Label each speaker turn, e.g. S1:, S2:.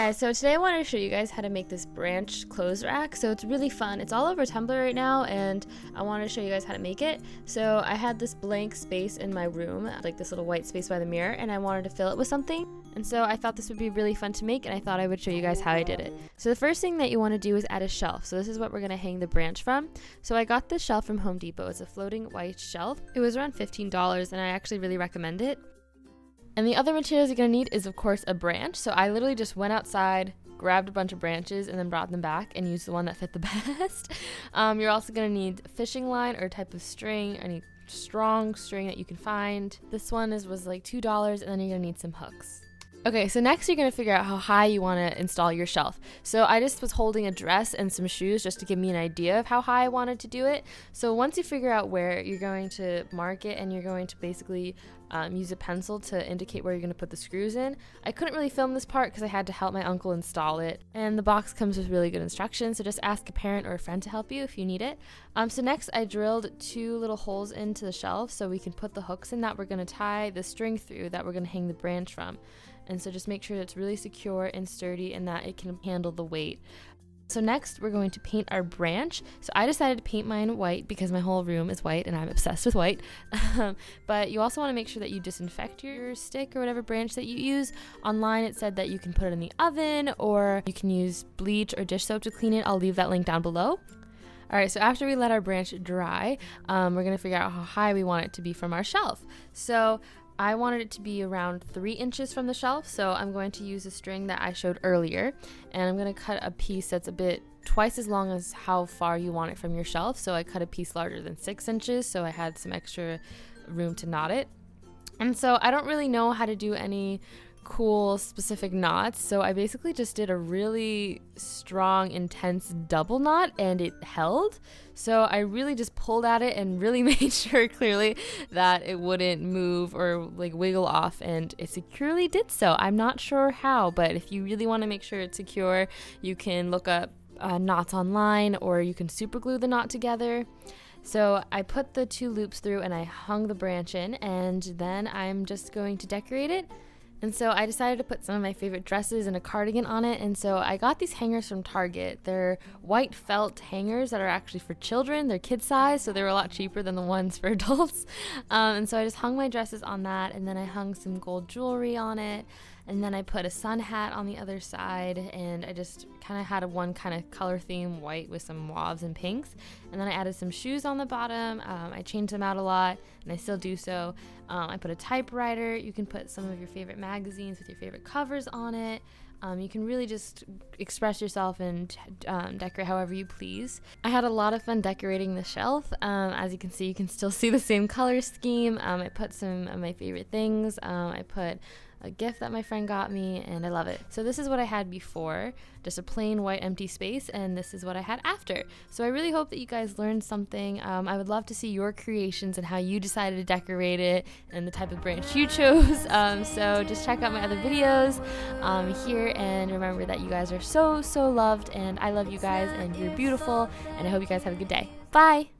S1: guys, so today I wanted to show you guys how to make this branch clothes rack. So it's really fun. It's all over Tumblr right now and I wanted to show you guys how to make it. So I had this blank space in my room, like this little white space by the mirror, and I wanted to fill it with something. And so I thought this would be really fun to make and I thought I would show you guys how I did it. So the first thing that you want to do is add a shelf. So this is what we're going to hang the branch from. So I got this shelf from Home Depot. It's a floating white shelf. It was around $15 and I actually really recommend it. And the other materials you're going to need is, of course, a branch. So I literally just went outside, grabbed a bunch of branches, and then brought them back and used the one that fit the best. You're also going to need fishing line or a type of string, any strong string that you can find. This one was like $2, and then you're going to need some hooks. Okay, so next you're going to figure out how high you want to install your shelf. So I just was holding a dress and some shoes just to give me an idea of how high I wanted to do it. So once you figure out where, you're going to mark it and you're going to basically use a pencil to indicate where you're going to put the screws in. I couldn't really film this part because I had to help my uncle install it. And the box comes with really good instructions, so just ask a parent or a friend to help you if you need it. So next I drilled 2 little holes into the shelf so we can put the hooks in that we're going to tie the string through that we're going to hang the branch from. And so just make sure it's really secure and sturdy and that it can handle the weight. So next we're going to paint our branch. So I decided to paint mine white because my whole room is white and I'm obsessed with white. But you also want to make sure that you disinfect your stick or whatever branch that you use. Online it said that you can put it in the oven or you can use bleach or dish soap to clean it. I'll leave that link down below. Alright, so after we let our branch dry, we're going to figure out how high we want it to be from our shelf. So I wanted it to be around 3 inches from the shelf, so I'm going to use a string that I showed earlier, and I'm going to cut a piece that's a bit twice as long as how far you want it from your shelf. So I cut a piece larger than 6 inches, so I had some extra room to knot it. And so I don't really know how to do any cool specific knots, so I basically just did a really strong, intense double knot and it held. So I really just pulled at it and really made sure clearly that it wouldn't move or like wiggle off, and it securely did so. I'm not sure how, but if you really want to make sure it's secure, you can look up knots online or you can super glue the knot together. So I put the 2 loops through and I hung the branch in, and then I'm just going to decorate it. And so I decided to put some of my favorite dresses and a cardigan on it. And so I got these hangers from Target. They're white felt hangers that are actually for children. They're kid size, so they were a lot cheaper than the ones for adults. And so I just hung my dresses on that, and then I hung some gold jewelry on it. And then I put a sun hat on the other side, and I just kind of had one kind of color theme, white with some mauves and pinks. And then I added some shoes on the bottom. I changed them out a lot, and I still do so. I put a typewriter. You can put some of your favorite magazines with your favorite covers on it. You can really just express yourself and decorate however you please. I had a lot of fun decorating the shelf. As you can still see the same color scheme. I put some of my favorite things. I put a gift that my friend got me, and I love it. So this is what I had before, just a plain white empty space, and this is what I had after. So I really hope that you guys learned something. I would love to see your creations and how you decided to decorate it and the type of branch you chose. So just check out my other videos here, and remember that you guys are so loved, and I love you guys, and you're beautiful, and I hope you guys have a good day. Bye!